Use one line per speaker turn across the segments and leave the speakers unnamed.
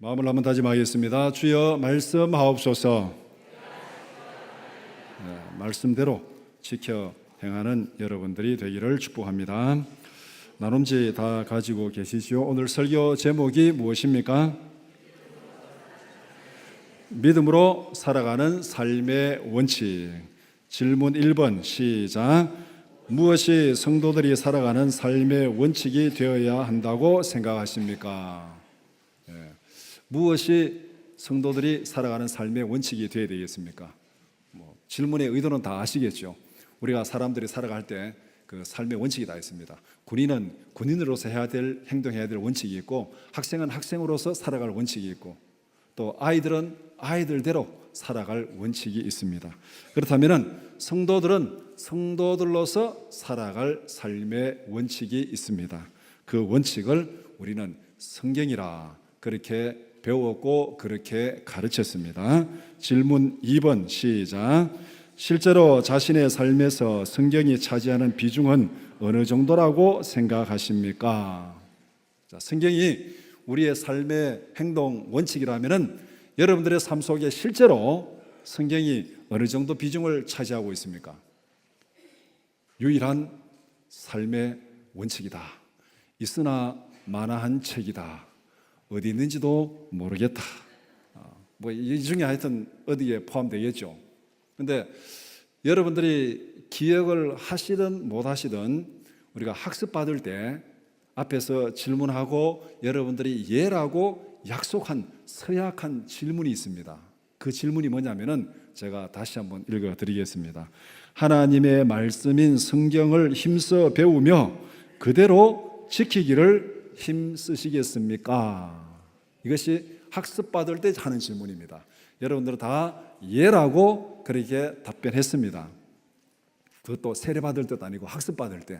마음을 한번 다짐하겠습니다. 주여 말씀하옵소서. 말씀대로 지켜 행하는 여러분들이 되기를 축복합니다. 나눔지 다 가지고 계시죠? 오늘 설교 제목이 무엇입니까? 믿음으로 살아가는 삶의 원칙. 질문 1번 시작. 무엇이 성도들이 살아가는 삶의 원칙이 되어야 한다고 생각하십니까? 무엇이 성도들이 살아가는 삶의 원칙이 되어야 되겠습니까? 질문의 의도는 다 아시겠죠? 우리가 사람들이 살아갈 때 그 삶의 원칙이 다 있습니다. 군인은 군인으로서 해야 될, 행동해야 될 원칙이 있고, 학생은 학생으로서 살아갈 원칙이 있고, 또 아이들은 아이들대로 살아갈 원칙이 있습니다. 그렇다면 성도들은 성도들로서 살아갈 삶의 원칙이 있습니다. 그 원칙을 우리는 성경이라 그렇게 배웠고 그렇게 가르쳤습니다. 질문 2번 시작. 실제로 자신의 삶에서 성경이 차지하는 비중은 어느 정도라고 생각하십니까? 성경이 우리의 삶의 행동 원칙이라면 여러분들의 삶 속에 실제로 성경이 어느 정도 비중을 차지하고 있습니까? 유일한 삶의 원칙이다. 있으나 마나한 책이다. 어디 있는지도 모르겠다. 이 중에 하여튼 어디에 포함되겠죠. 근데 여러분들이 기억을 하시든 못 하시든 우리가 학습 받을 때 앞에서 질문하고 여러분들이 예라고 약속한 서약한 질문이 있습니다. 그 질문이 뭐냐면은 제가 다시 한번 읽어 드리겠습니다. 하나님의 말씀인 성경을 힘써 배우며 그대로 지키기를 힘쓰시겠습니까? 이것이 학습 받을 때 하는 질문입니다. 여러분들은 다 예라고 그렇게 답변했습니다. 그것도 세례 받을 때도 아니고 학습 받을 때.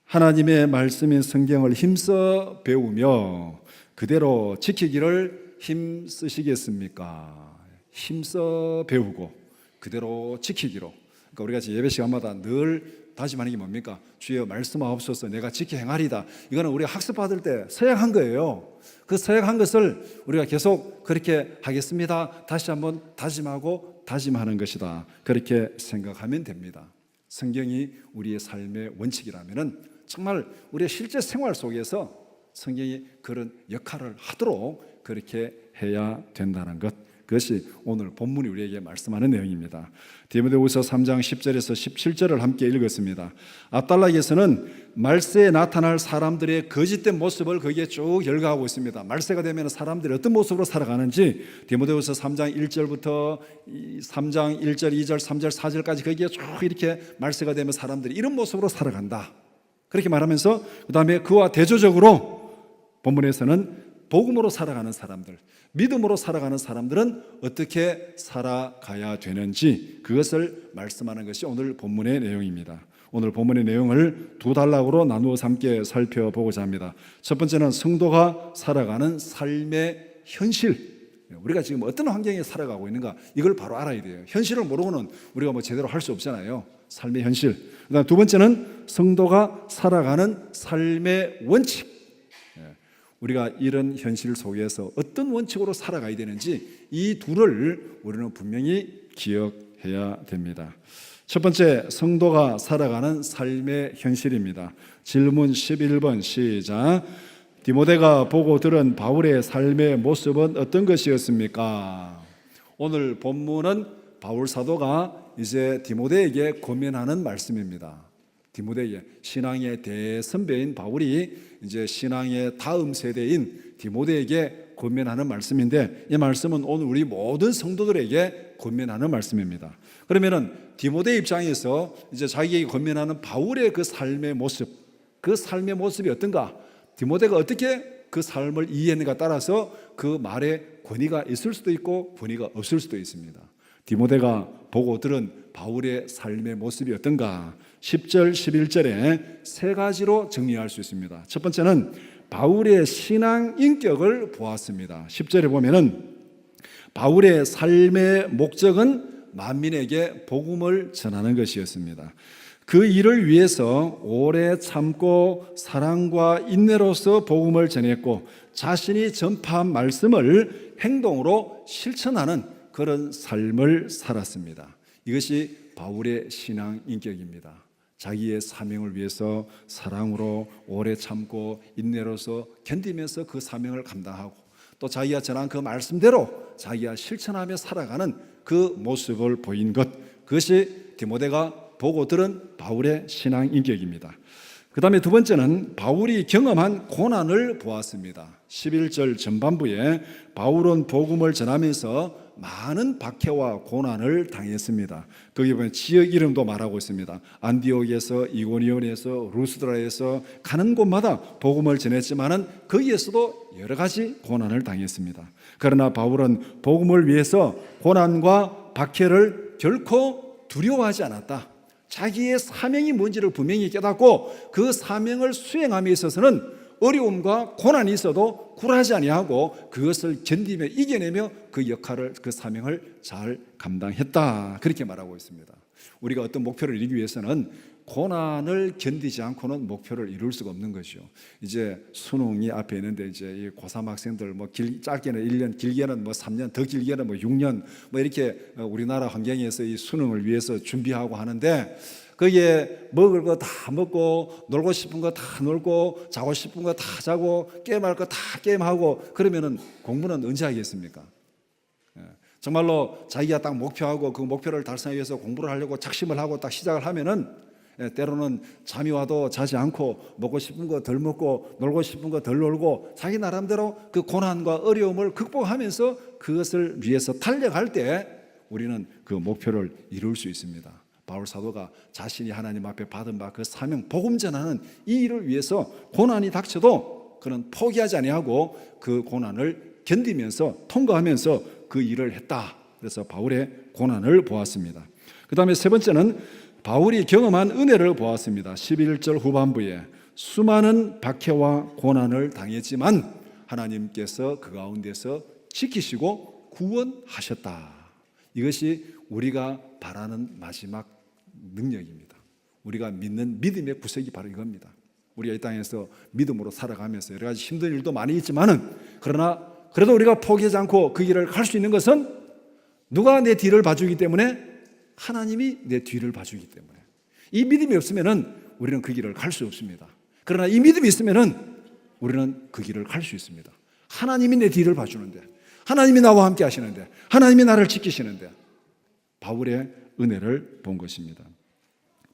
하나님의 말씀인 성경을 힘써 배우며 그대로 지키기를 힘쓰시겠습니까? 힘써 배우고 그대로 지키기로. 그러니까 우리가 예배 시간마다 늘 다짐하는 게 뭡니까? 주여 말씀하옵소서 내가 지켜 행하리다. 이거는 우리가 학습 받을 때 서약한 거예요. 그 서약한 것을 우리가 계속 그렇게 하겠습니다. 다시 한번 다짐하고 다짐하는 것이다. 그렇게 생각하면 됩니다. 성경이 우리의 삶의 원칙이라면 정말 우리의 실제 생활 속에서 성경이 그런 역할을 하도록 그렇게 해야 된다는 것. 그것이 오늘 본문이 우리에게 말씀하는 내용입니다. 디모데후서 3장 10절에서 17절을 함께 읽었습니다. 앞단락에서는 말세에 나타날 사람들의 거짓된 모습을 거기에 쭉 열거하고 있습니다. 말세가 되면 사람들이 어떤 모습으로 살아가는지 디모데후서 3장 1절부터 3장 1절, 2절, 3절, 4절까지 거기에 쭉 이렇게 말세가 되면 사람들이 이런 모습으로 살아간다. 그렇게 말하면서 그 다음에 그와 대조적으로 본문에서는 복음으로 살아가는 사람들, 믿음으로 살아가는 사람들은 어떻게 살아가야 되는지 그것을 말씀하는 것이 오늘 본문의 내용입니다. 오늘 본문의 내용을 두 단락으로 나누어서 함께 살펴보고자 합니다. 첫 번째는 성도가 살아가는 삶의 현실. 우리가 지금 어떤 환경에 살아가고 있는가 이걸 바로 알아야 돼요. 현실을 모르고는 우리가 제대로 할 수 없잖아요. 삶의 현실. 그다음 두 번째는 성도가 살아가는 삶의 원칙. 우리가 이런 현실 속에서 어떤 원칙으로 살아가야 되는지 이 둘을 우리는 분명히 기억해야 됩니다. 첫 번째, 성도가 살아가는 삶의 현실입니다. 질문 11번 시작. 디모데가 보고 들은 바울의 삶의 모습은 어떤 것이었습니까? 오늘 본문은 바울 사도가 이제 디모데에게 권면하는 말씀입니다. 디모데에게 신앙의 대선배인 바울이 이제 신앙의 다음 세대인 디모데에게 권면하는 말씀인데 이 말씀은 오늘 우리 모든 성도들에게 권면하는 말씀입니다. 그러면은 디모데 입장에서 이제 자기에게 권면하는 바울의 그 삶의 모습, 그 삶의 모습이 어떤가? 디모데가 어떻게 그 삶을 이해했는가 따라서 그 말에 권위가 있을 수도 있고 권위가 없을 수도 있습니다. 디모데가 보고 들은 바울의 삶의 모습이 어떤가? 10절, 11절에 세 가지로 정리할 수 있습니다. 첫 번째는 바울의 신앙 인격을 보았습니다. 10절에 보면은 바울의 삶의 목적은 만민에게 복음을 전하는 것이었습니다. 그 일을 위해서 오래 참고 사랑과 인내로서 복음을 전했고 자신이 전파한 말씀을 행동으로 실천하는 그런 삶을 살았습니다. 이것이 바울의 신앙 인격입니다. 자기의 사명을 위해서 사랑으로 오래 참고 인내로서 견디면서 그 사명을 감당하고 또 자기가 전한 그 말씀대로 자기가 실천하며 살아가는 그 모습을 보인 것, 그것이 디모데가 보고 들은 바울의 신앙 인격입니다. 그 다음에 두 번째는 바울이 경험한 고난을 보았습니다. 11절 전반부에 바울은 복음을 전하면서 많은 박해와 고난을 당했습니다. 거기 보면 지역 이름도 말하고 있습니다. 안디옥에서, 이고니온에서, 루스드라에서 가는 곳마다 복음을 전했지만은 거기에서도 여러 가지 고난을 당했습니다. 그러나 바울은 복음을 위해서 고난과 박해를 결코 두려워하지 않았다. 자기의 사명이 뭔지를 분명히 깨닫고 그 사명을 수행함에 있어서는 어려움과 고난이 있어도 굴하지 아니하고 그것을 견디며 이겨내며 그 역할을, 그 사명을 잘 감당했다. 그렇게 말하고 있습니다. 우리가 어떤 목표를 이루기 위해서는 고난을 견디지 않고는 목표를 이룰 수가 없는 것이죠. 이제 수능이 앞에 있는데 이제 이 고3 학생들 뭐 짧게는 1년, 길게는 뭐 3년, 더 길게는 뭐 6년 뭐 이렇게 우리나라 환경에서 이 수능을 위해서 준비하고 하는데 거기에 먹을 거 다 먹고 놀고 싶은 거 다 놀고 자고 싶은 거 다 자고 게임할 거 다 게임하고 그러면은 공부는 언제 하겠습니까? 정말로 자기가 딱 목표하고 그 목표를 달성하기 위해서 공부를 하려고 작심을 하고 딱 시작을 하면은 때로는 잠이 와도 자지 않고 먹고 싶은 거 덜 먹고 놀고 싶은 거 덜 놀고 자기 나름대로 그 고난과 어려움을 극복하면서 그것을 위해서 달려갈 때 우리는 그 목표를 이룰 수 있습니다. 바울 사도가 자신이 하나님 앞에 받은 바 그 사명 복음 전하는 이 일을 위해서 고난이 닥쳐도 그는 포기하지 아니하고 그 고난을 견디면서 통과하면서 그 일을 했다. 그래서 바울의 고난을 보았습니다. 그 다음에 세 번째는 바울이 경험한 은혜를 보았습니다. 11절 후반부에 수많은 박해와 고난을 당했지만 하나님께서 그 가운데서 지키시고 구원하셨다. 이것이 우리가 바라는 마지막 능력입니다. 우리가 믿는 믿음의 구석이 바로 이겁니다. 우리가 이 땅에서 믿음으로 살아가면서 여러 가지 힘든 일도 많이 있지만은 그러나 그래도 우리가 포기하지 않고 그 길을 갈 수 있는 것은 누가 내 뒤를 봐주기 때문에 하나님이 내 뒤를 봐주기 때문에 이 믿음이 없으면은 우리는 그 길을 갈 수 없습니다. 그러나 이 믿음이 있으면은 우리는 그 길을 갈 수 있습니다. 하나님이 내 뒤를 봐주는데 하나님이 나와 함께 하시는데 하나님이 나를 지키시는데 바울의 은혜를 본 것입니다.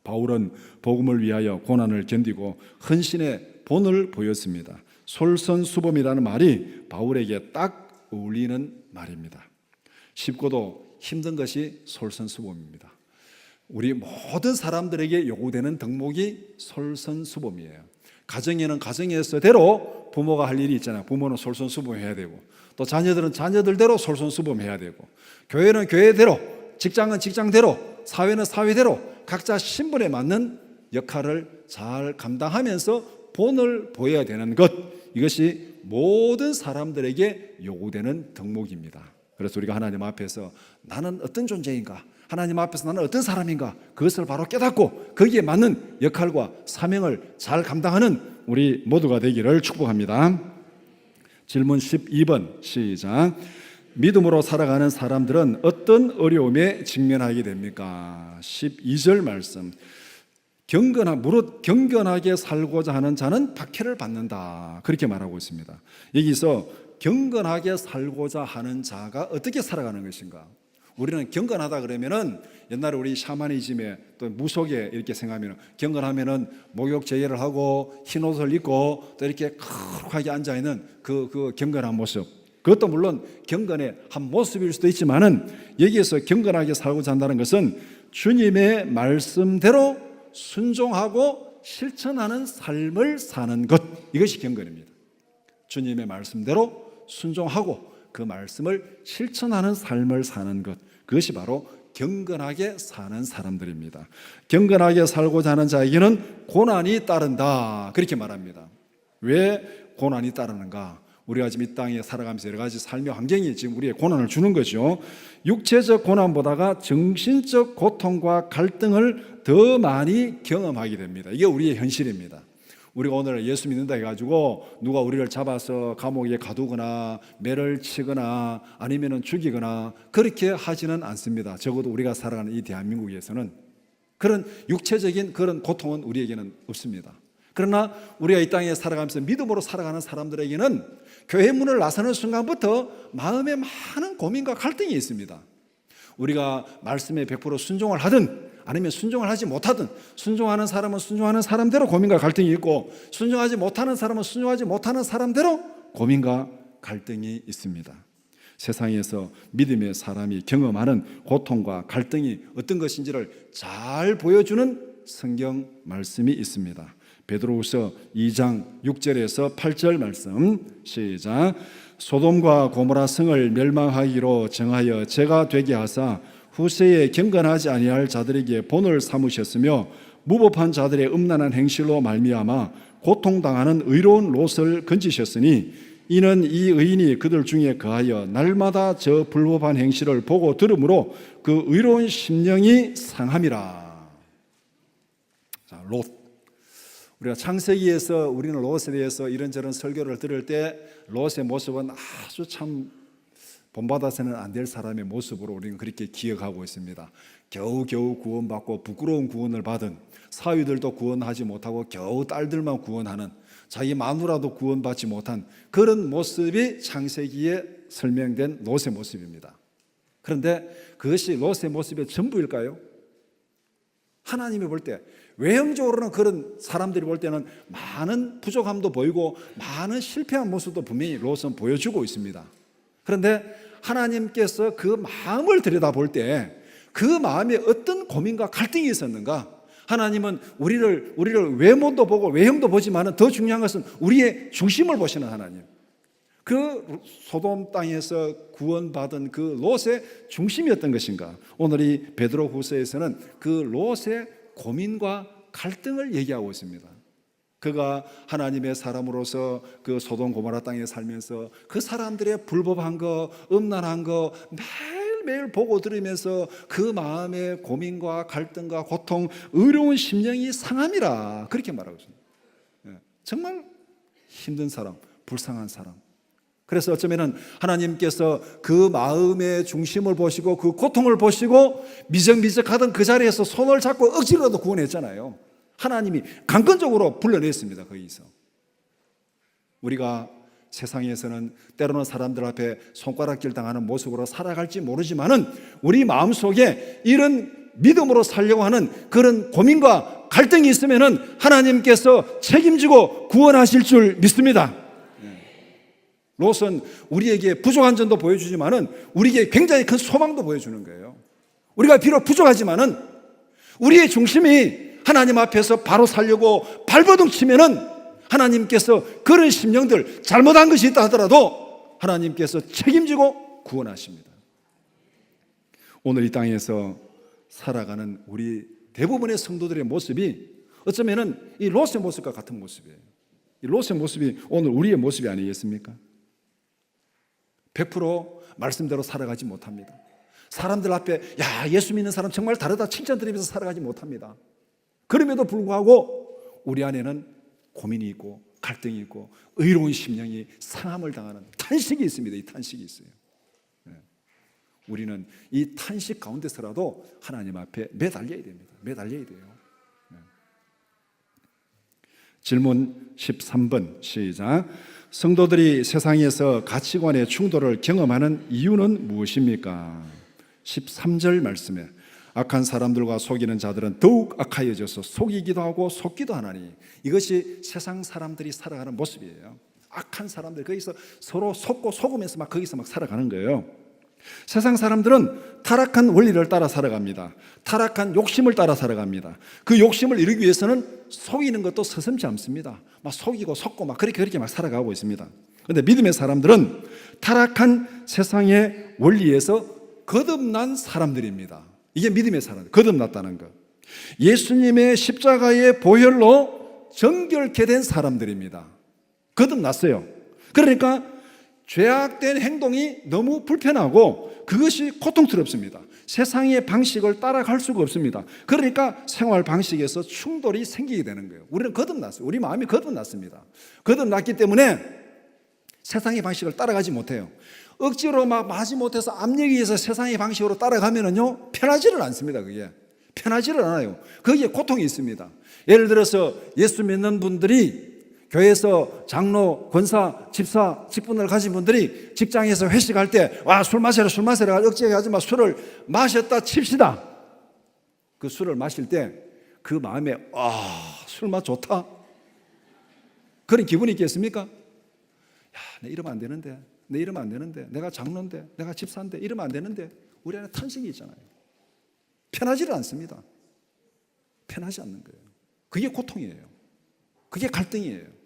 바울은 복음을 위하여 고난을 견디고 헌신의 본을 보였습니다. 솔선수범이라는 말이 바울에게 딱 어울리는 말입니다. 쉽고도 힘든 것이 솔선수범입니다. 우리 모든 사람들에게 요구되는 덕목이 솔선수범이에요. 가정에는 가정에서대로 부모가 할 일이 있잖아요. 부모는 솔선수범해야 되고 또 자녀들은 자녀들대로 솔선수범해야 되고 교회는 교회대로, 직장은 직장대로, 사회는 사회대로 각자 신분에 맞는 역할을 잘 감당하면서 본을 보여야 되는 것, 이것이 모든 사람들에게 요구되는 덕목입니다. 그래서 우리가 하나님 앞에서 나는 어떤 존재인가, 하나님 앞에서 나는 어떤 사람인가, 그것을 바로 깨닫고 거기에 맞는 역할과 사명을 잘 감당하는 우리 모두가 되기를 축복합니다. 질문 12번 시작. 믿음으로 살아가는 사람들은 어떤 어려움에 직면하게 됩니까? 12절 말씀. 무릇 경건하게 살고자 하는 자는 박해를 받는다. 그렇게 말하고 있습니다. 여기서 경건하게 살고자 하는 자가 어떻게 살아가는 것인가? 우리는 경건하다 그러면은 옛날에 우리 샤머니즘에 또 무속에 이렇게 생각하면 경건하면은 목욕 제의를 하고 흰 옷을 입고 또 이렇게 거룩하게 앉아 있는 그 경건한 모습. 그것도 물론 경건의 한 모습일 수도 있지만은 여기에서 경건하게 살고자 한다는 것은 주님의 말씀대로 순종하고 실천하는 삶을 사는 것, 이것이 경건입니다. 주님의 말씀대로 순종하고 그 말씀을 실천하는 삶을 사는 것, 그것이 바로 경건하게 사는 사람들입니다. 경건하게 살고자 하는 자에게는 고난이 따른다. 그렇게 말합니다. 왜 고난이 따르는가? 우리가 지금 이 땅에 살아가면서 여러 가지 삶의 환경이 지금 우리의 고난을 주는 거죠. 육체적 고난보다가 정신적 고통과 갈등을 더 많이 경험하게 됩니다. 이게 우리의 현실입니다. 우리가 오늘 예수 믿는다 해가지고 누가 우리를 잡아서 감옥에 가두거나 매를 치거나 아니면 죽이거나 그렇게 하지는 않습니다. 적어도 우리가 살아가는 이 대한민국에서는 그런 육체적인 그런 고통은 우리에게는 없습니다. 그러나 우리가 이 땅에 살아가면서 믿음으로 살아가는 사람들에게는 교회 문을 나서는 순간부터 마음에 많은 고민과 갈등이 있습니다. 우리가 말씀에 100% 순종을 하든 아니면 순종을 하지 못하든, 순종하는 사람은 순종하는 사람대로 고민과 갈등이 있고, 순종하지 못하는 사람은 순종하지 못하는 사람대로 고민과 갈등이 있습니다. 세상에서 믿음의 사람이 경험하는 고통과 갈등이 어떤 것인지를 잘 보여주는 성경 말씀이 있습니다. 베드로후서 2장 6절에서 8절 말씀 시작. 소돔과 고모라 성을 멸망하기로 정하여 제가 되게 하사 후세에 경건하지 아니할 자들에게 본을 삼으셨으며 무법한 자들의 음란한 행실로 말미암아 고통당하는 의로운 롯을 건지셨으니 이는 이 의인이 그들 중에 거하여 날마다 저 불법한 행실을 보고 들으므로 그 의로운 심령이 상함이라. 자, 롯. 우리가 창세기에서 우리는 롯에 대해서 이런저런 설교를 들을 때 롯의 모습은 아주 참 본받아서는 안 될 사람의 모습으로 우리는 그렇게 기억하고 있습니다. 겨우겨우 구원받고 부끄러운 구원을 받은, 사위들도 구원하지 못하고 겨우 딸들만 구원하는, 자기 마누라도 구원받지 못한 그런 모습이 창세기에 설명된 롯의 모습입니다. 그런데 그것이 롯의 모습의 전부일까요? 하나님이 볼 때, 외형적으로는 그런 사람들이 볼 때는 많은 부족함도 보이고 많은 실패한 모습도 분명히 롯은 보여주고 있습니다. 그런데 하나님께서 그 마음을 들여다볼 때 그 마음에 어떤 고민과 갈등이 있었는가? 하나님은 우리를 외모도 보고 외형도 보지만 더 중요한 것은 우리의 중심을 보시는 하나님. 그 소돔 땅에서 구원받은 그 롯의 중심이 어떤 것인가? 오늘 이 베드로후서에서는 그 롯의 고민과 갈등을 얘기하고 있습니다. 그가 하나님의 사람으로서 그 소돔 고모라 땅에 살면서 그 사람들의 불법한 거, 음란한 거 매일매일 보고 들으면서 그 마음의 고민과 갈등과 고통, 의로운 심령이 상함이라 그렇게 말하고 있습니다. 정말 힘든 사람, 불쌍한 사람. 그래서 어쩌면 하나님께서 그 마음의 중심을 보시고 그 고통을 보시고 미적미적하던 그 자리에서 손을 잡고 억지로라도 구원했잖아요. 하나님이 강권적으로 불러냈습니다. 거기서. 우리가 세상에서는 때로는 사람들 앞에 손가락질 당하는 모습으로 살아갈지 모르지만은 우리 마음속에 이런 믿음으로 살려고 하는 그런 고민과 갈등이 있으면은 하나님께서 책임지고 구원하실 줄 믿습니다. 롯은 우리에게 부족한 점도 보여주지만은 우리에게 굉장히 큰 소망도 보여주는 거예요. 우리가 비록 부족하지만은 우리의 중심이 하나님 앞에서 바로 살려고 발버둥 치면은 하나님께서 그런 심령들 잘못한 것이 있다 하더라도 하나님께서 책임지고 구원하십니다. 오늘 이 땅에서 살아가는 우리 대부분의 성도들의 모습이 어쩌면은 이 롯의 모습과 같은 모습이에요. 이 롯의 모습이 오늘 우리의 모습이 아니겠습니까? 100% 말씀대로 살아가지 못합니다. 사람들 앞에 야 예수 믿는 사람 정말 다르다 칭찬드리면서 살아가지 못합니다. 그럼에도 불구하고 우리 안에는 고민이 있고 갈등이 있고 의로운 심령이 상함을 당하는 탄식이 있습니다. 이 탄식이 있어요. 우리는 이 탄식 가운데서라도 하나님 앞에 매달려야 됩니다. 매달려야 돼요. 질문 13번 시작. 성도들이 세상에서 가치관의 충돌을 경험하는 이유는 무엇입니까? 13절 말씀에 악한 사람들과 속이는 자들은 더욱 악하여져서 속이기도 하고 속기도 하나니 이것이 세상 사람들이 살아가는 모습이에요. 악한 사람들 거기서 서로 속고 속으면서 막 거기서 막 살아가는 거예요. 세상 사람들은 타락한 원리를 따라 살아갑니다. 타락한 욕심을 따라 살아갑니다. 그 욕심을 이루기 위해서는 속이는 것도 서슴지 않습니다. 막 속이고 속고 막 그렇게 막 살아가고 있습니다. 그런데 믿음의 사람들은 타락한 세상의 원리에서 거듭난 사람들입니다. 이게 믿음의 사람, 거듭났다는 것. 예수님의 십자가의 보혈로 정결케 된 사람들입니다. 거듭났어요. 그러니까 죄악된 행동이 너무 불편하고 그것이 고통스럽습니다. 세상의 방식을 따라갈 수가 없습니다. 그러니까 생활 방식에서 충돌이 생기게 되는 거예요. 우리는 거듭났어요. 우리 마음이 거듭났습니다. 거듭났기 때문에 세상의 방식을 따라가지 못해요. 억지로 막 마지못해서 압력에 의해서 세상의 방식으로 따라가면은요, 편하지를 않습니다. 그게 편하지를 않아요. 거기에 고통이 있습니다. 예를 들어서 예수 믿는 분들이 교회에서 장로, 권사, 집사, 직분을 가진 분들이 직장에서 회식할 때 와, 술 마셔라 억지하게 하지 마. 술을 마셨다 칩시다. 그 술을 마실 때 그 마음에 술 맛 좋다 그런 기분이 있겠습니까? 야, 내 이러면 안 되는데, 내 이러면 안 되는데, 내가 장로인데, 내가 집사인데 이러면 안 되는데. 우리 안에 탄식이 있잖아요. 편하지를 않습니다. 편하지 않는 거예요. 그게 고통이에요. 그게 갈등이에요.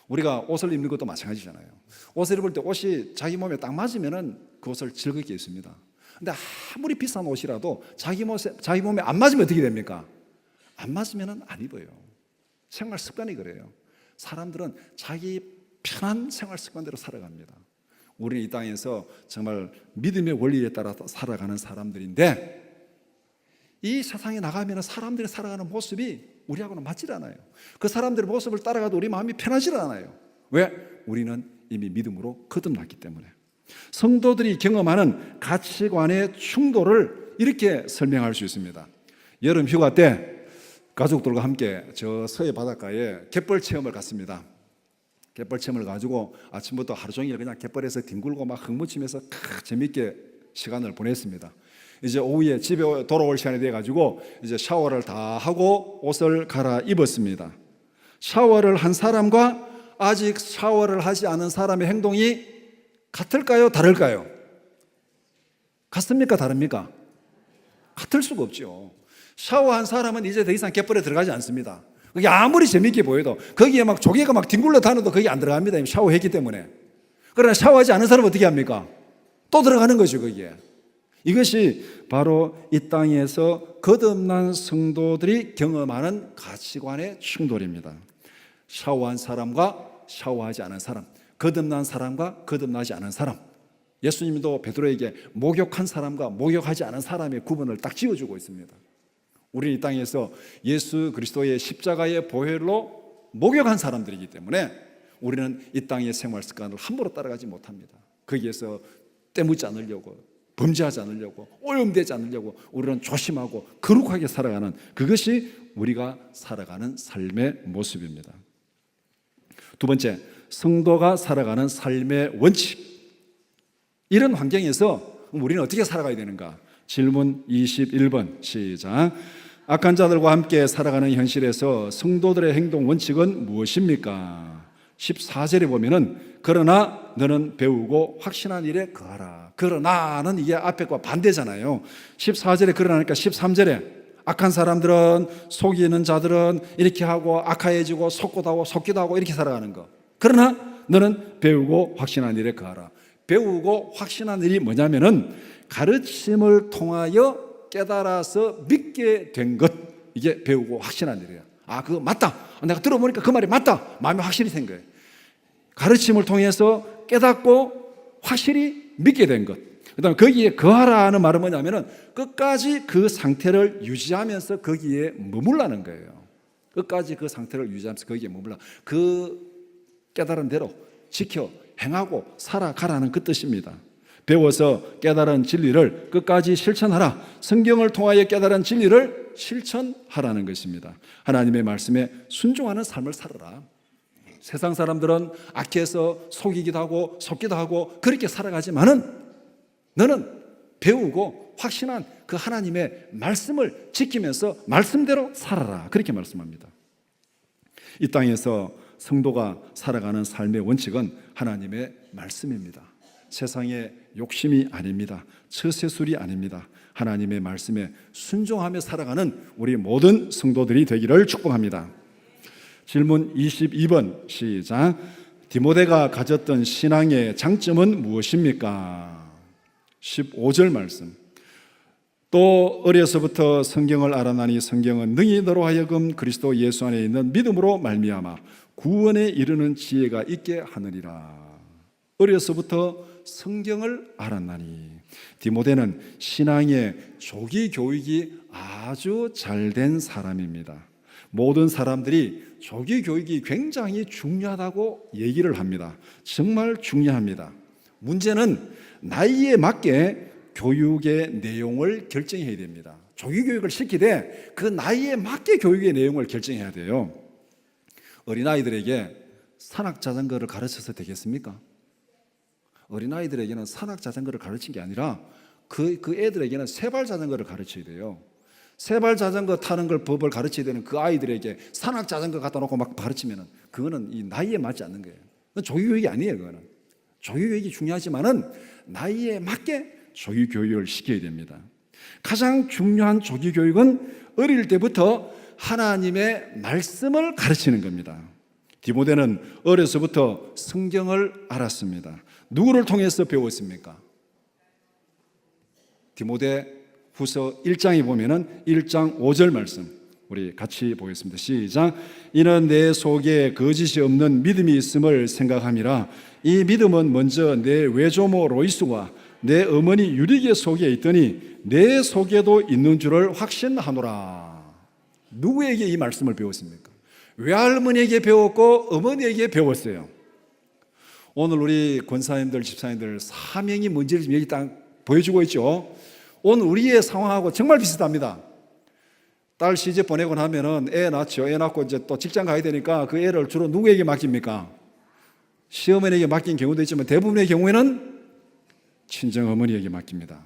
우리가 옷을 입는 것도 마찬가지잖아요. 옷을 입을 때 옷이 자기 몸에 딱 맞으면은 그 옷을 즐겁게 입습니다. 근데 아무리 비싼 옷이라도 자기 몸에 안 맞으면 어떻게 됩니까? 안 맞으면은 안 입어요. 생활 습관이 그래요. 사람들은 자기 편한 생활 습관대로 살아갑니다. 우리는 이 땅에서 정말 믿음의 원리에 따라 살아가는 사람들인데, 이 세상에 나가면 사람들이 살아가는 모습이 우리하고는 맞질 않아요. 그 사람들의 모습을 따라가도 우리 마음이 편하질 않아요. 왜? 우리는 이미 믿음으로 거듭났기 때문에. 성도들이 경험하는 가치관의 충돌을 이렇게 설명할 수 있습니다. 여름 휴가 때 가족들과 함께 저 서해 바닷가에 갯벌 체험을 갔습니다. 갯벌 체험을 가지고 아침부터 하루 종일 그냥 갯벌에서 뒹굴고 막 흙묻히면서 재밌게 시간을 보냈습니다. 이제 오후에 집에 돌아올 시간이 돼가지고 이제 샤워를 다 하고 옷을 갈아입었습니다. 샤워를 한 사람과 아직 샤워를 하지 않은 사람의 행동이 같을까요? 다를까요? 같습니까? 다릅니까? 같을 수가 없죠. 샤워한 사람은 이제 더 이상 갯벌에 들어가지 않습니다. 그게 아무리 재밌게 보여도 거기에 막 조개가 막 뒹굴러 다녀도 거기 안 들어갑니다. 이미 샤워했기 때문에. 그러나 샤워하지 않은 사람은 어떻게 합니까? 또 들어가는 거죠, 거기에. 이것이 바로 이 땅에서 거듭난 성도들이 경험하는 가치관의 충돌입니다. 샤워한 사람과 샤워하지 않은 사람, 거듭난 사람과 거듭나지 않은 사람. 예수님도 베드로에게 목욕한 사람과 목욕하지 않은 사람의 구분을 딱 지어주고 있습니다. 우리는 이 땅에서 예수 그리스도의 십자가의 보혈로 목욕한 사람들이기 때문에 우리는 이 땅의 생활 습관을 함부로 따라가지 못합니다. 거기에서 때묻지 않으려고, 범죄하지 않으려고, 오염되지 않으려고 우리는 조심하고 거룩하게 살아가는, 그것이 우리가 살아가는 삶의 모습입니다. 두 번째, 성도가 살아가는 삶의 원칙. 이런 환경에서 우리는 어떻게 살아가야 되는가? 질문 21번 시작. 악한 자들과 함께 살아가는 현실에서 성도들의 행동 원칙은 무엇입니까? 14절에 보면은 그러나 너는 배우고 확신한 일에 거하라. 그러나는 이게 앞에과 반대잖아요. 14절에 그러나니까 13절에 악한 사람들은, 속이는 자들은 이렇게 하고 악하해지고 속기도 하고 이렇게 살아가는 거. 그러나 너는 배우고 확신한 일에 거하라. 배우고 확신한 일이 뭐냐면은 가르침을 통하여 깨달아서 믿게 된 것, 이게 배우고 확신한 일이에요. 그거 맞다, 내가 들어보니까 그 말이 맞다, 마음에 확실히 된 거예요. 가르침을 통해서 깨닫고 확실히 믿게 된 것. 그 다음에 거기에 거하라는 말은 뭐냐면은 끝까지 그 상태를 유지하면서 거기에 머물라는 거예요. 끝까지 그 상태를 유지하면서 거기에 머물라. 그 깨달은 대로 지켜 행하고 살아가라는 그 뜻입니다. 배워서 깨달은 진리를 끝까지 실천하라. 성경을 통하여 깨달은 진리를 실천하라는 것입니다. 하나님의 말씀에 순종하는 삶을 살아라. 세상 사람들은 악해서 속이기도 하고 속기도 하고 그렇게 살아가지만은 너는 배우고 확신한 그 하나님의 말씀을 지키면서 말씀대로 살아라. 그렇게 말씀합니다. 이 땅에서 성도가 살아가는 삶의 원칙은 하나님의 말씀입니다. 세상의 욕심이 아닙니다. 처세술이 아닙니다. 하나님의 말씀에 순종하며 살아가는 우리 모든 성도들이 되기를 축복합니다. 질문 22번 시작. 디모데가 가졌던 신앙의 장점은 무엇입니까? 15절 말씀. 또 어려서부터 성경을 알아나니 성경은 능히 너로 하여금 그리스도 예수 안에 있는 믿음으로 말미암아 구원에 이르는 지혜가 있게 하느니라. 어려서부터 성경을 알았나니. 디모데는 신앙의 조기 교육이 아주 잘된 사람입니다. 모든 사람들이 조기 교육이 굉장히 중요하다고 얘기를 합니다. 정말 중요합니다. 문제는 나이에 맞게 교육의 내용을 결정해야 됩니다. 조기 교육을 시키되 그 나이에 맞게 교육의 내용을 결정해야 돼요. 어린아이들에게 산악자전거를 가르쳐서 되겠습니까? 어린아이들에게는 산악자전거를 가르친 게 아니라 그 애들에게는 세발자전거를 가르쳐야 돼요. 세발자전거 타는 걸 법을 가르쳐야 되는 그 아이들에게 산악자전거 갖다 놓고 막 가르치면 그거는 이 나이에 맞지 않는 거예요. 그건 조기교육이 아니에요. 그거는 조기교육이 중요하지만은 나이에 맞게 조기교육을 시켜야 됩니다. 가장 중요한 조기교육은 어릴 때부터 하나님의 말씀을 가르치는 겁니다. 디모데는 어려서부터 성경을 알았습니다. 누구를 통해서 배웠습니까? 디모데 후서 1장에 보면은 1장 5절 말씀 우리 같이 보겠습니다. 시작. 이는 내 속에 거짓이 없는 믿음이 있음을 생각함이라. 이 믿음은 먼저 내 외조모 로이스와 내 어머니 유리게 속에 있더니 내 속에도 있는 줄을 확신하노라. 누구에게 이 말씀을 배웠습니까? 외할머니에게 배웠고 어머니에게 배웠어요. 오늘 우리 권사님들, 집사님들 사명이 뭔지를 여기 딱 보여주고 있죠. 오늘 우리의 상황하고 정말 비슷합니다. 딸 시집 보내고 나면은 애 낳죠. 애 낳고 이제 또 직장 가야 되니까 그 애를 주로 누구에게 맡깁니까? 시어머니에게 맡긴 경우도 있지만 대부분의 경우에는 친정 어머니에게 맡깁니다.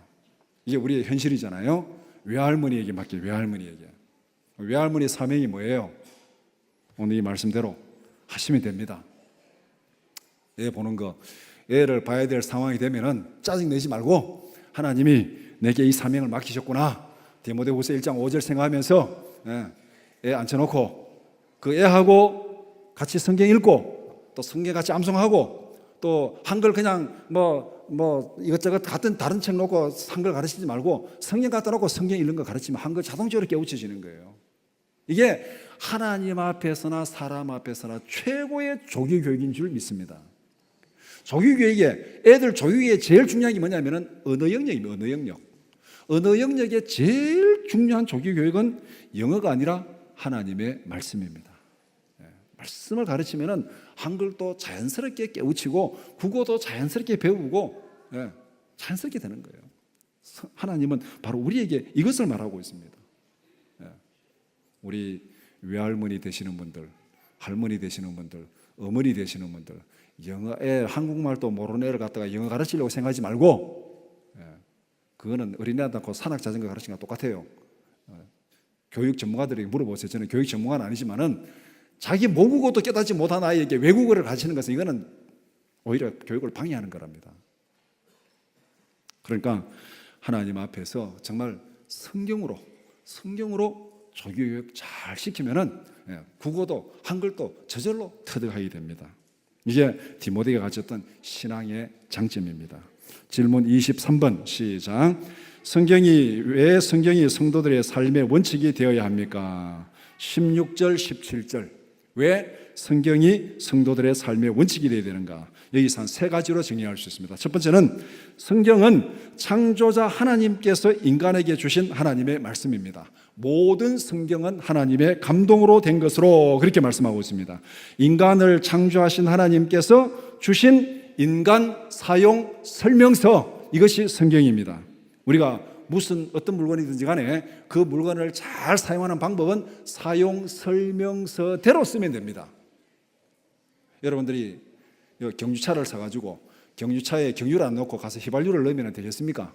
이게 우리의 현실이잖아요. 외할머니에게 맡길, 외할머니에게. 외할머니 사명이 뭐예요? 오늘 이 말씀대로 하시면 됩니다. 애 보는 거, 애를 봐야 될 상황이 되면은 짜증내지 말고 하나님이 내게 이 사명을 맡기셨구나. 디모데후서 1장 5절 생각하면서 애 앉혀놓고 그 애하고 같이 성경 읽고 또 성경 같이 암송하고 또 한글 그냥 뭐 이것저것 같은 다른 책 놓고 한글 가르치지 말고 성경 갖다 놓고 성경 읽는 거 가르치면 한글 자동적으로 깨우쳐지는 거예요. 이게 하나님 앞에서나 사람 앞에서나 최고의 조기 교육인 줄 믿습니다. 조기 교육에 애들 조기 교육에 제일 중요한 게 뭐냐면은 언어 영역입니다. 언어 영역. 언어 영역의 제일 중요한 조기 교육은 영어가 아니라 하나님의 말씀입니다. 말씀을 가르치면은 한글도 자연스럽게 깨우치고 국어도 자연스럽게 배우고 자연스럽게 되는 거예요. 하나님은 바로 우리에게 이것을 말하고 있습니다. 우리 외할머니 되시는 분들, 할머니 되시는 분들, 어머니 되시는 분들, 한국말도 모르는 애를 갖다가 영어 가르치려고 생각하지 말고 그거는 어린애한테 산악자전거 가르치는 거 똑같아요. 교육 전문가들에게 물어보세요. 저는 교육 전문가는 아니지만은 자기 모국어도 깨닫지 못한 아이에게 외국어를 가르치는 것은 이거는 오히려 교육을 방해하는 거랍니다. 그러니까 하나님 앞에서 정말 성경으로 조교육 잘 시키면은 국어도 한글도 저절로 터득하게 됩니다. 이게 디모데가 가졌던 신앙의 장점입니다. 질문 23번 시작. 왜 성경이 성도들의 삶의 원칙이 되어야 합니까? 16절, 17절. 왜 성경이 성도들의 삶의 원칙이 되어야 되는가? 여기서 한 세 가지로 정리할 수 있습니다. 첫 번째는 성경은 창조자 하나님께서 인간에게 주신 하나님의 말씀입니다. 모든 성경은 하나님의 감동으로 된 것으로 그렇게 말씀하고 있습니다. 인간을 창조하신 하나님께서 주신 인간 사용 설명서, 이것이 성경입니다. 우리가 어떤 물건이든지 간에 그 물건을 잘 사용하는 방법은 사용 설명서대로 쓰면 됩니다. 여러분들이 경유차를 사가지고 경유차에 경유를 안 넣고 가서 휘발유를 넣으면 되겠습니까?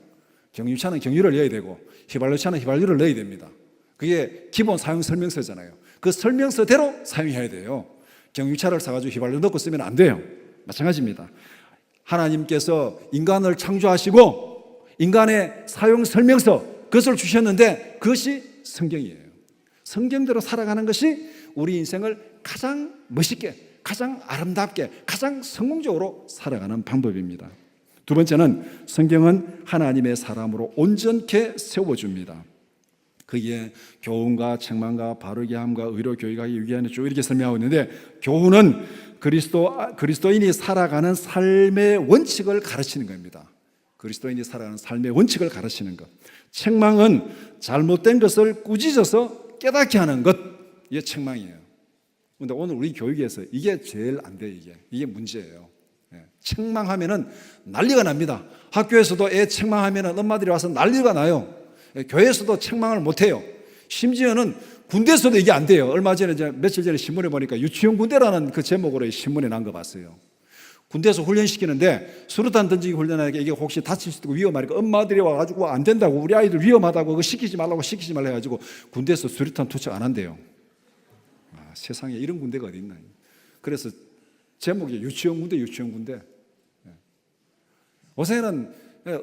경유차는 경유를 넣어야 되고 휘발유차는 휘발유를 넣어야 됩니다. 그게 기본 사용 설명서잖아요. 그 설명서대로 사용해야 돼요. 경유차를 사가지고 휘발유 넣고 쓰면 안 돼요. 마찬가지입니다. 하나님께서 인간을 창조하시고 인간의 사용 설명서, 그것을 주셨는데 그것이 성경이에요. 성경대로 살아가는 것이 우리 인생을 가장 멋있게, 가장 아름답게, 가장 성공적으로 살아가는 방법입니다. 두 번째는 성경은 하나님의 사람으로 온전케 세워줍니다. 거기에 교훈과 책망과 바르게 함과 의로 교육하기 위하여 쭉 이렇게 설명하고 있는데, 교훈은 그리스도인이 살아가는 삶의 원칙을 가르치는 겁니다. 그리스도인이 살아가는 삶의 원칙을 가르치는 것. 책망은 잘못된 것을 꾸짖어서 깨닫게 하는 것. 이게 책망이에요. 그런데 오늘 우리 교육에서 이게 제일 안 돼요. 이게 문제예요. 책망하면은 난리가 납니다. 학교에서도 애 책망하면은 엄마들이 와서 난리가 나요. 교회에서도 책망을 못 해요. 심지어는 군대에서도 이게 안 돼요. 얼마 전에 며칠 전에 신문에 보니까 유치원 군대라는 그 제목으로 신문에 난 거 봤어요. 군대에서 훈련시키는데 수류탄 던지기 훈련하니까 이게 혹시 다칠 수도 있고 위험하니까 엄마들이 와가지고 안 된다고, 우리 아이들 위험하다고 그거 시키지 말라 해가지고 군대에서 수류탄 투척 안 한대요. 세상에 이런 군대가 어디 있나. 그래서 제목이 유치원 군대. 요새는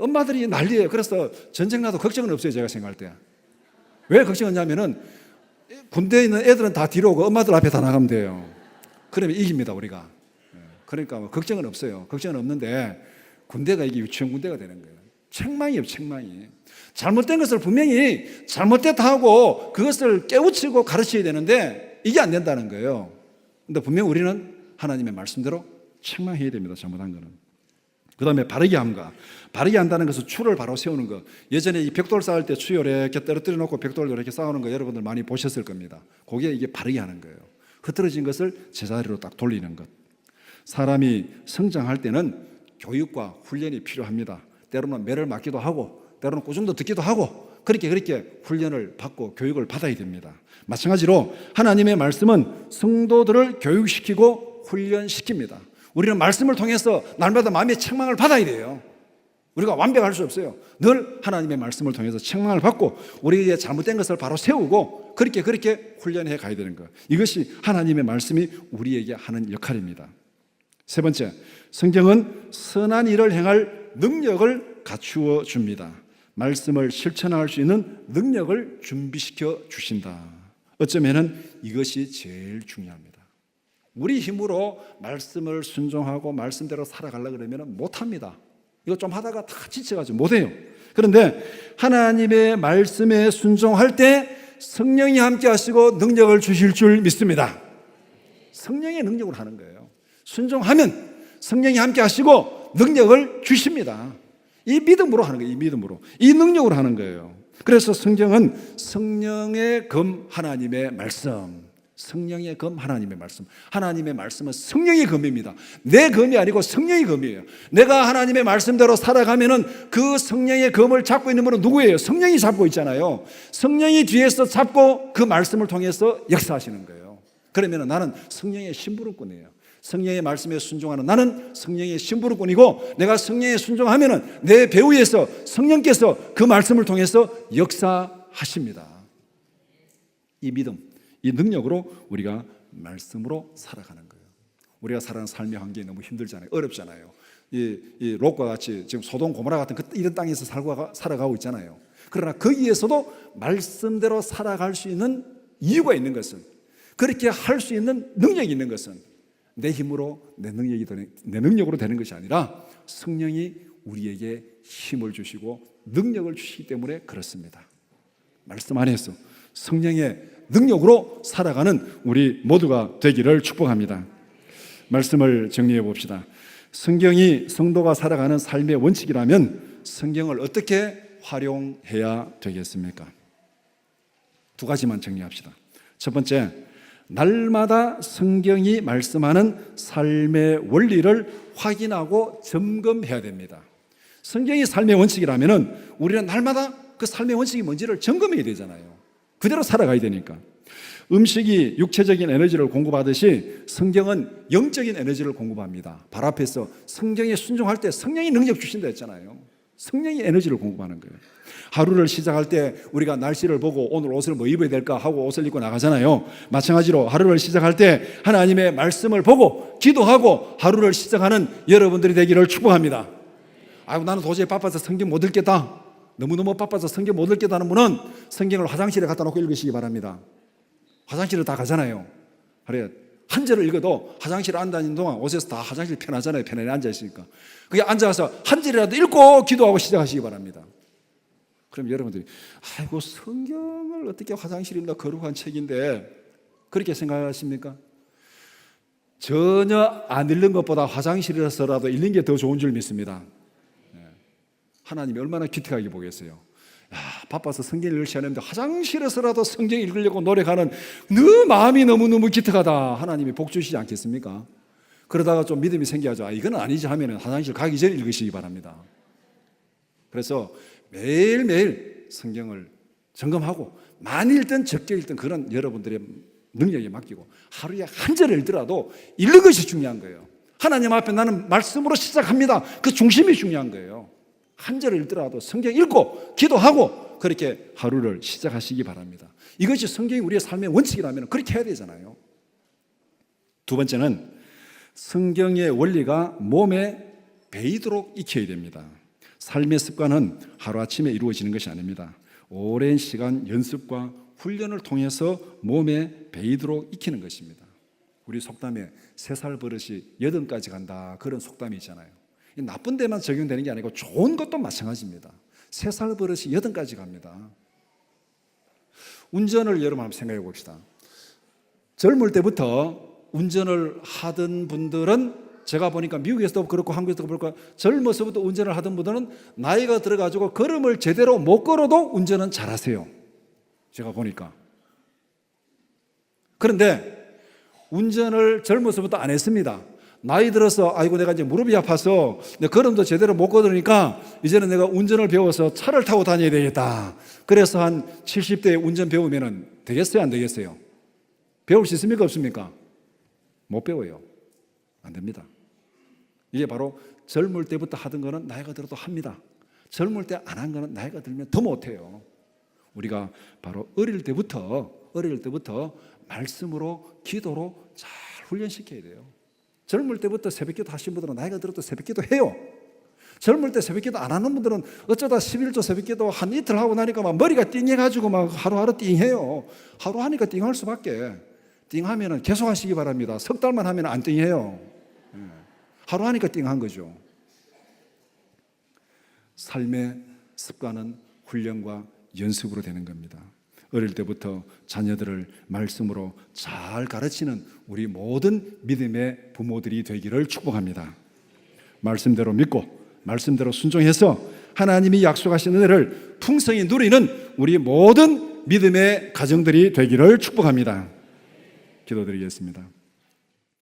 엄마들이 난리예요. 그래서 전쟁 나도 걱정은 없어요. 제가 생각할 때. 왜 걱정하냐면은 군대에 있는 애들은 다 뒤로 오고 엄마들 앞에 다 나가면 돼요. 그러면 이깁니다 우리가. 그러니까 뭐 걱정은 없어요. 걱정은 없는데 군대가 이게 유치원 군대가 되는 거예요. 책망이에요. 책망이. 잘못된 것을 분명히 잘못됐다 하고 그것을 깨우치고 가르쳐야 되는데 이게 안 된다는 거예요. 근데 분명 우리는 하나님의 말씀대로 책망해야 됩니다. 잘못한 거는. 그 다음에 바르게 함과, 바르게 한다는 것은 추를 바로 세우는 것. 예전에 이 벽돌 쌓을 때 추 이렇게 떨어뜨려 놓고 벽돌 이렇게 쌓는 거 여러분들 많이 보셨을 겁니다. 그게 이게 바르게 하는 거예요. 흐트러진 것을 제자리로 딱 돌리는 것. 사람이 성장할 때는 교육과 훈련이 필요합니다. 때로는 매를 맞기도 하고 때로는 꾸중도 듣기도 하고 그렇게 훈련을 받고 교육을 받아야 됩니다. 마찬가지로 하나님의 말씀은 성도들을 교육시키고 훈련시킵니다. 우리는 말씀을 통해서 날마다 마음의 책망을 받아야 돼요. 우리가 완벽할 수 없어요. 늘 하나님의 말씀을 통해서 책망을 받고 우리의 잘못된 것을 바로 세우고 그렇게 훈련해 가야 되는 것. 이것이 하나님의 말씀이 우리에게 하는 역할입니다. 세 번째, 성경은 선한 일을 행할 능력을 갖추어 줍니다. 말씀을 실천할 수 있는 능력을 준비시켜 주신다. 어쩌면은 이것이 제일 중요합니다. 우리 힘으로 말씀을 순종하고 말씀대로 살아가려고 그러면 못합니다. 이거 좀 하다가 다 지쳐가지고 못해요. 그런데 하나님의 말씀에 순종할 때 성령이 함께 하시고 능력을 주실 줄 믿습니다. 성령의 능력으로 하는 거예요. 순종하면 성령이 함께 하시고 능력을 주십니다. 이 믿음으로 하는 거예요. 이 믿음으로. 이 능력으로 하는 거예요. 그래서 성경은 성령의 검 하나님의 말씀, 성령의 검 하나님의 말씀. 하나님의 말씀은 성령의 검입니다. 내 검이 아니고 성령의 검이에요. 내가 하나님의 말씀대로 살아가면은 그 성령의 검을 잡고 있는 분은 누구예요? 성령이 잡고 있잖아요. 성령이 뒤에서 잡고 그 말씀을 통해서 역사하시는 거예요. 그러면 나는 성령의 심부름꾼이에요. 성령의 말씀에 순종하는 나는 성령의 심부름꾼이고 내가 성령에 순종하면은 내 배후에서 성령께서 그 말씀을 통해서 역사하십니다. 이 믿음, 이 능력으로 우리가 말씀으로 살아가는 거예요. 우리가 살아가는 삶의 환경이 너무 힘들잖아요. 어렵잖아요. 이 롯과 같이 지금 소돔 고모라 같은 이런 땅에서 살아가고 있잖아요. 그러나 거기에서도 말씀대로 살아갈 수 있는 이유가 있는 것은, 그렇게 할 수 있는 능력이 있는 것은 내 힘으로 내 능력으로 되는 것이 아니라 성령이 우리에게 힘을 주시고 능력을 주시기 때문에 그렇습니다. 말씀 안에서 성령의 능력으로 살아가는 우리 모두가 되기를 축복합니다. 말씀을 정리해 봅시다. 성경이 성도가 살아가는 삶의 원칙이라면 성경을 어떻게 활용해야 되겠습니까? 두 가지만 정리합시다. 첫 번째, 날마다 성경이 말씀하는 삶의 원리를 확인하고 점검해야 됩니다. 성경이 삶의 원칙이라면 우리는 날마다 그 삶의 원칙이 뭔지를 점검해야 되잖아요. 그대로 살아가야 되니까. 음식이 육체적인 에너지를 공급하듯이 성경은 영적인 에너지를 공급합니다. 발 앞에서 성경에 순종할 때 성령이 능력 주신다 했잖아요. 성령이 에너지를 공급하는 거예요. 하루를 시작할 때 우리가 날씨를 보고 오늘 옷을 뭐 입어야 될까 하고 옷을 입고 나가잖아요. 마찬가지로 하루를 시작할 때 하나님의 말씀을 보고 기도하고 하루를 시작하는 여러분들이 되기를 축복합니다. 아이고 나는 도저히 바빠서 성경 못 읽겠다. 너무너무 바빠서 성경 못 읽겠다 하는 분은 성경을 화장실에 갖다 놓고 읽으시기 바랍니다. 화장실에 다 가잖아요. 그래, 한 절을 읽어도 화장실에 앉아있는 동안 옷에서 다 화장실 편하잖아요. 편안히 앉아있으니까. 그게 앉아서 한 절이라도 읽고 기도하고 시작하시기 바랍니다. 그럼 여러분들이 아이고 성경을 어떻게 화장실에 읽나 거룩한 책인데 그렇게 생각하십니까? 전혀 안 읽는 것보다 화장실에서라도 읽는 게 더 좋은 줄 믿습니다. 하나님이 얼마나 기특하게 보겠어요. 야, 바빠서 성경 읽을 시간이 없는데 화장실에서라도 성경 읽으려고 노력하는 너 마음이 너무너무 기특하다. 하나님이 복 주시지 않겠습니까? 그러다가 좀 믿음이 생겨야죠. 이건 아니지 하면 화장실 가기 전에 읽으시기 바랍니다. 그래서 매일매일 성경을 점검하고 많이 읽든 적게 읽든 그런 여러분들의 능력에 맡기고 하루에 한 절을 읽더라도 읽는 것이 중요한 거예요. 하나님 앞에 나는 말씀으로 시작합니다. 그 중심이 중요한 거예요. 한 절을 읽더라도 성경 읽고 기도하고 그렇게 하루를 시작하시기 바랍니다. 이것이 성경이 우리의 삶의 원칙이라면 그렇게 해야 되잖아요. 두 번째는 성경의 원리가 몸에 배이도록 익혀야 됩니다. 삶의 습관은 하루아침에 이루어지는 것이 아닙니다. 오랜 시간 연습과 훈련을 통해서 몸에 배이도록 익히는 것입니다. 우리 속담에 3살 버릇이 8까지 간다, 그런 속담이 있잖아요. 나쁜 데만 적용되는 게 아니고 좋은 것도 마찬가지입니다. 3살 버릇이 8까지 갑니다. 운전을 여러분 한번 생각해 봅시다. 젊을 때부터 운전을 하던 분들은 제가 보니까 미국에서도 그렇고 한국에서도 그렇고 젊어서부터 운전을 하던 분들은 나이가 들어가지고 걸음을 제대로 못 걸어도 운전은 잘하세요. 제가 보니까. 그런데 운전을 젊어서부터 안 했습니다. 나이 들어서 아이고 내가 이제 무릎이 아파서 내 걸음도 제대로 못 걸으니까 이제는 내가 운전을 배워서 차를 타고 다녀야 되겠다. 그래서 한 70대에 운전 배우면 되겠어요? 안 되겠어요? 배울 수 있습니까? 없습니까? 못 배워요. 안 됩니다. 이게 바로 젊을 때부터 하던 거는 나이가 들어도 합니다. 젊을 때 안 한 거는 나이가 들면 더 못해요. 우리가 바로 어릴 때부터 말씀으로 기도로 잘 훈련시켜야 돼요. 젊을 때부터 새벽기도 하신 분들은 나이가 들어도 새벽기도 해요. 젊을 때 새벽기도 안 하는 분들은 어쩌다 11조 새벽기도 한 이틀 하고 나니까 막 머리가 띵해가지고 막 하루하루 띵해요. 하루 하니까 띵할 수밖에. 띵하면 계속 하시기 바랍니다. 석 달만 하면 안 띵해요. 하루 하니까 띵한 거죠. 삶의 습관은 훈련과 연습으로 되는 겁니다. 어릴 때부터 자녀들을 말씀으로 잘 가르치는 우리 모든 믿음의 부모들이 되기를 축복합니다. 말씀대로 믿고 말씀대로 순종해서 하나님이 약속하신 은혜를 풍성히 누리는 우리 모든 믿음의 가정들이 되기를 축복합니다. 기도드리겠습니다.